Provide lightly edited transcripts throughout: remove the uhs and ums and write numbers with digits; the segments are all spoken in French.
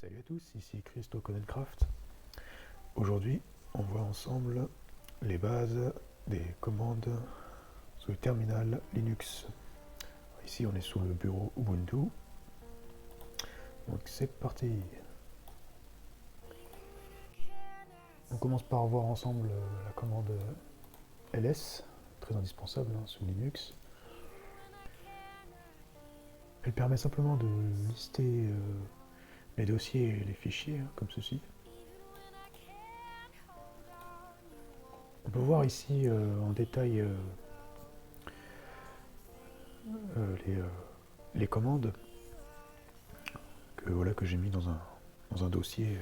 Salut à tous, ici Christo Codecraft. Aujourd'hui, on voit ensemble les bases des commandes sous le terminal Linux. Ici, on est sous le bureau Ubuntu. Donc c'est parti. On commence par voir ensemble la commande ls, très indispensable sous Linux. Elle permet simplement de lister les dossiers et les fichiers, comme ceci. On peut voir ici en détail les commandes que j'ai mis dans un dossier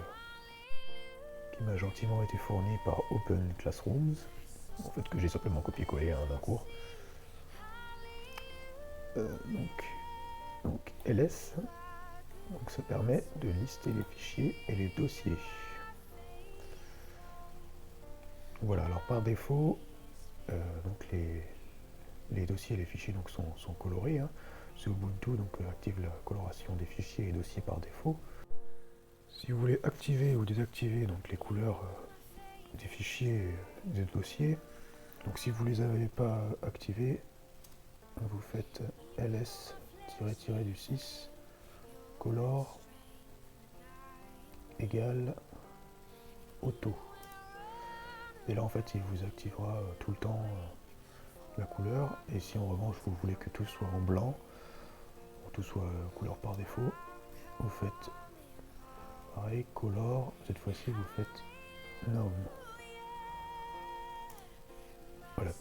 qui m'a gentiment été fourni par Open Classrooms, en fait que j'ai simplement copié-collé d'un cours. Donc ls, donc ça permet de lister les fichiers et les dossiers. Voilà, alors par défaut, donc les dossiers et les fichiers donc sont colorés. Sur Ubuntu, donc active la coloration des fichiers et dossiers par défaut. Si vous voulez activer ou désactiver donc les couleurs des fichiers et des dossiers, donc si vous ne les avez pas activés, vous faites ls-du6 color égale auto. Et là en fait il vous activera tout le temps la couleur, et si en revanche vous voulez que tout soit en blanc, ou tout soit couleur par défaut, vous faites pareil, color, cette fois-ci vous faites none. Voilà,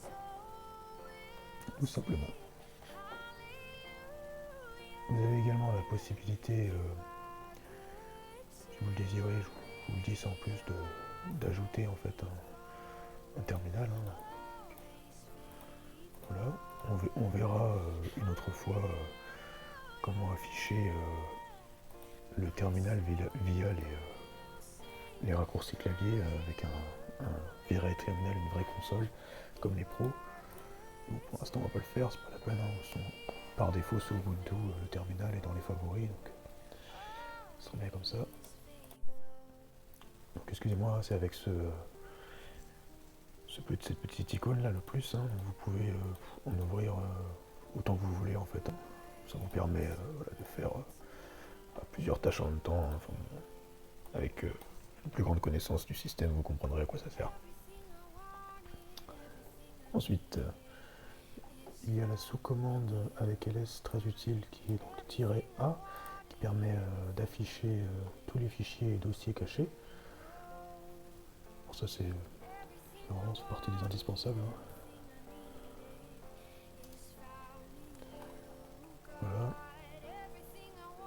tout simplement. Vous avez également la possibilité, si vous le désirez, je vous le dis sans plus, d'ajouter en fait un terminal. Voilà, on verra une autre fois comment afficher le terminal via les raccourcis clavier avec un vrai terminal, une vraie console comme les pros. Donc pour l'instant on va pas le faire, c'est pas la peine, par défaut sous Ubuntu le terminal est dans les favoris, donc ça serait bien comme ça. Donc excusez-moi, c'est avec cette petite icône là, le plus, vous pouvez en ouvrir autant que vous voulez en fait. Ça vous permet de faire plusieurs tâches en même temps, avec une plus grande connaissance du système, vous comprendrez à quoi ça sert. Ensuite, il y a la sous-commande avec ls très utile qui est donc -a, qui permet d'afficher tous les fichiers et dossiers cachés. Bon, ça c'est vraiment partie des indispensables. Voilà.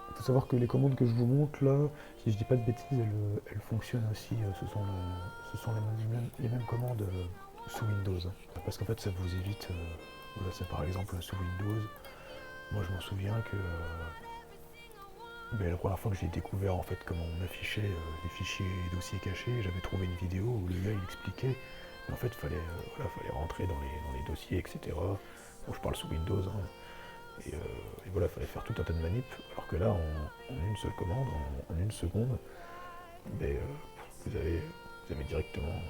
Il faut savoir que les commandes que je vous montre là, si je dis pas de bêtises, elles fonctionnent aussi, ce sont les mêmes commandes sous Windows. Parce qu'en fait ça vous évite, voilà, c'est par exemple sous Windows, moi je m'en souviens que la première fois que j'ai découvert en fait comment on affichait les fichiers et dossiers cachés, j'avais trouvé une vidéo où le gars il expliquait, mais en fait fallait rentrer dans les dossiers, etc. Bon, je parle sous Windows, et voilà, il fallait faire tout un tas de manips, alors que là, en une seule commande, en une seconde, vous avez directement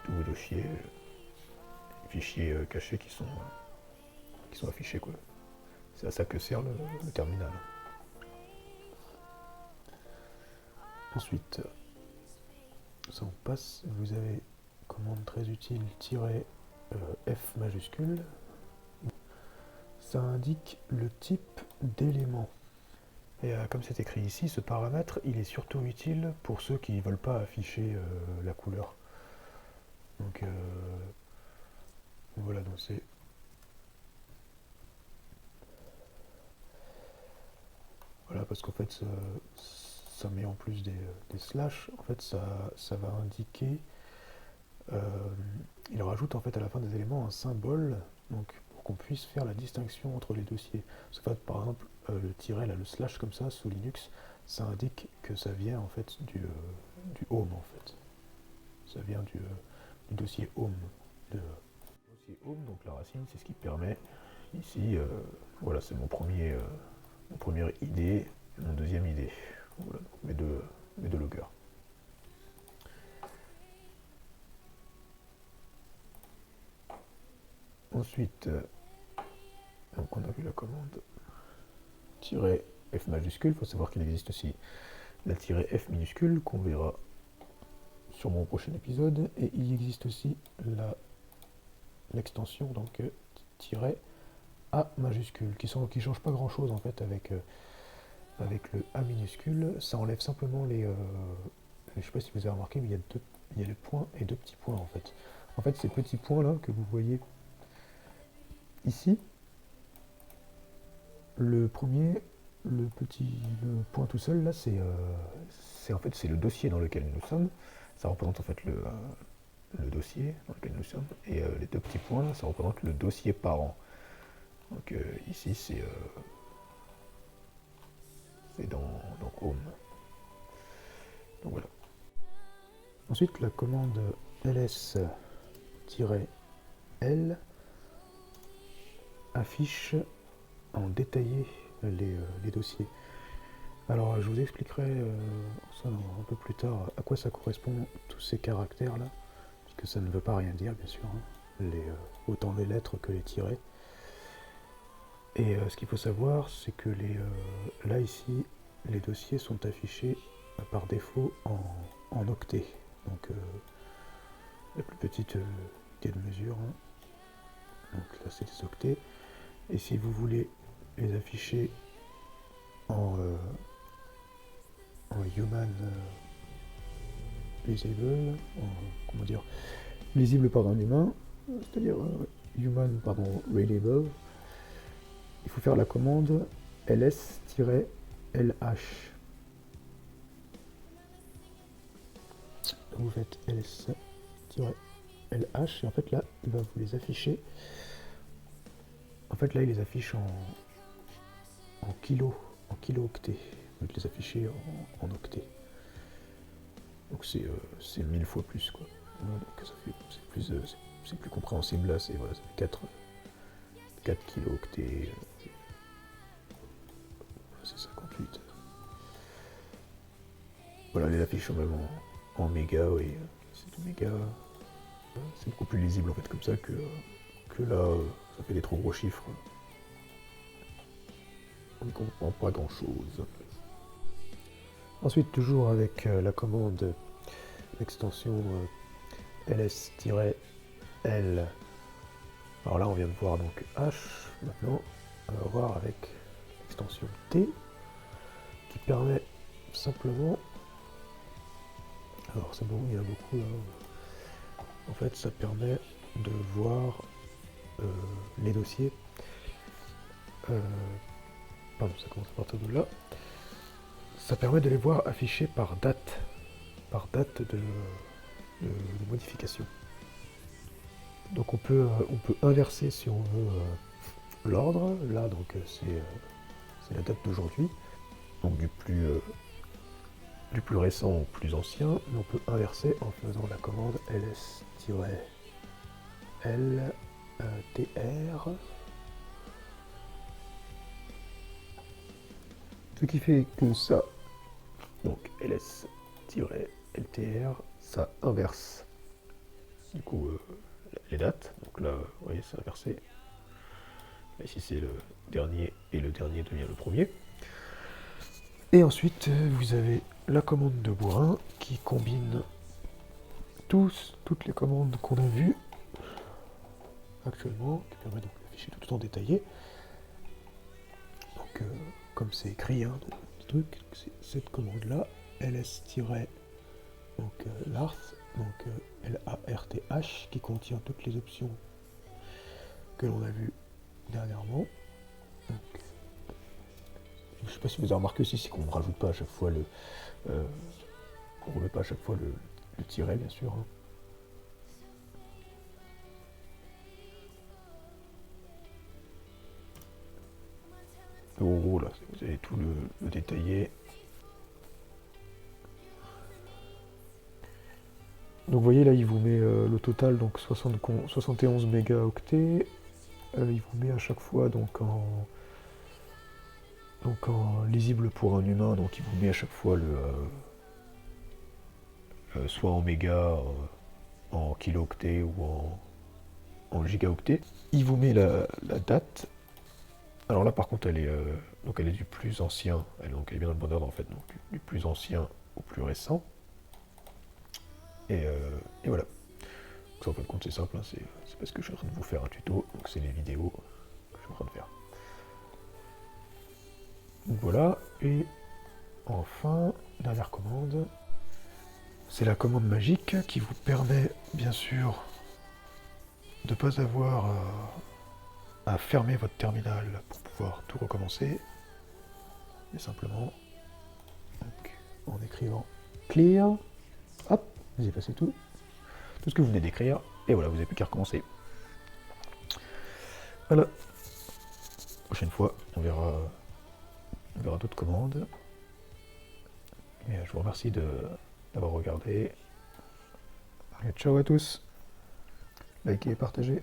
tous vos dossiers, les fichiers cachés qui sont affichés, quoi. C'est à ça que sert le terminal. Ensuite, ça on passe, vous avez commande très utile -F majuscule. Ça indique le type d'élément. Et comme c'est écrit ici, ce paramètre, il est surtout utile pour ceux qui ne veulent pas afficher la couleur. Donc voilà, donc c'est... Voilà, parce qu'en fait, ça met en plus des slash, en fait, ça va indiquer... il rajoute en fait à la fin des éléments un symbole, donc pour qu'on puisse faire la distinction entre les dossiers. Parce qu'en fait, par exemple, le tiret, là, le slash comme ça, sous Linux, ça indique que ça vient en fait du home en fait. Ça vient du dossier home. Dossier home, donc la racine, c'est ce qui permet ici, voilà, c'est mon premier ID, mon deuxième ID. Voilà, mes deux Ensuite, donc on a vu la commande F majuscule. Il faut savoir qu'il existe aussi la F minuscule qu'on verra sur mon prochain épisode. Et il existe aussi l'extension donc A majuscule qui change pas grand chose en fait avec le A minuscule. Ça enlève simplement les je sais pas si vous avez remarqué, mais il y a les points et deux petits points en fait. En fait, ces petits points là que vous voyez ici, le premier, le point tout seul là, c'est en fait c'est le dossier dans lequel nous sommes. Ça représente en fait le dossier dans lequel nous sommes. Et les deux petits points là, ça représente le dossier parent. Donc ici c'est dans Home. Donc voilà. Ensuite la commande ls-l affiche en détaillé les dossiers. Alors je vous expliquerai ça un peu plus tard à quoi ça correspond tous ces caractères là, puisque ça ne veut pas rien dire bien sûr, hein, autant les lettres que les tirets. Et ce qu'il faut savoir c'est que là ici les dossiers sont affichés par défaut en octets, donc la plus petite unité de mesure, hein. Donc là c'est des octets, et si vous voulez les afficher en human visible, comment dire, lisible par un humain, c'est-à-dire human readable, il faut faire la commande ls-lh. Vous faites ls-lh et en fait là il va vous les afficher. En fait là il les affiche en kilo-octets. Il va les afficher en octets. Donc c'est 1000 fois plus quoi. Donc c'est plus compréhensible là, c'est 4 kilo-octets. C'est 58. Voilà, les affiches sont même en méga, oui. C'est du méga. C'est beaucoup plus lisible en fait comme ça que là, ça fait des trop gros chiffres. On ne comprend pas grand chose. Ensuite, toujours avec la commande l'extension ls-l. Alors là, on vient de voir donc H. Maintenant, on va voir avec l'extension T qui permet simplement. Alors c'est bon, il y en a beaucoup là. En fait, ça permet de voir les dossiers. Pardon, ça commence à partir de là. Ça permet de les voir affichés par date de modification. Donc on peut inverser si on veut l'ordre. Là, donc c'est la date d'aujourd'hui, donc du plus récent au plus ancien, mais on peut inverser en faisant la commande ls-ltr. Ce qui fait que ça, donc ls-ltr, ça inverse du coup les dates. Donc là, vous voyez, c'est inversé. Ici c'est le dernier et le dernier devient le premier. Et ensuite vous avez la commande de bourrin qui combine toutes les commandes qu'on a vues actuellement, qui permet donc d'afficher tout en détaillé. Donc comme c'est écrit, hein, dans le truc, c'est cette commande là, ls-lart, donc LARTH, qui contient toutes les options que l'on a vues dernièrement. Donc, je ne sais pas si vous avez remarqué aussi, c'est qu'on ne rajoute pas à chaque fois on ne remet pas à chaque fois le tiret, bien sûr. Hein. En gros, là, vous avez tout le détaillé. Donc vous voyez là, il vous met le total, donc 71 mégaoctets. Il vous met à chaque fois donc en lisible pour un humain, donc il vous met à chaque fois soit en méga, en kilo-octets ou en gigaoctets. Il vous met la date. Alors là par contre elle est, donc elle est du plus ancien, donc elle est bien dans le bon ordre en fait, donc du plus ancien au plus récent. Et voilà. Donc ça, en fin de compte c'est simple, hein, c'est parce que je suis en train de vous faire un tuto, donc c'est les vidéos que je suis en train de faire. Donc voilà, et enfin, dernière commande, c'est la commande magique qui vous permet bien sûr de ne pas avoir à fermer votre terminal pour pouvoir tout recommencer, mais simplement donc, en écrivant clear, hop, vous effacez tout ce que vous venez d'écrire, et voilà, vous n'avez plus qu'à recommencer. Voilà. Prochaine fois, on verra d'autres commandes. Et je vous remercie d'avoir regardé. Et ciao à tous. Likez et partagez.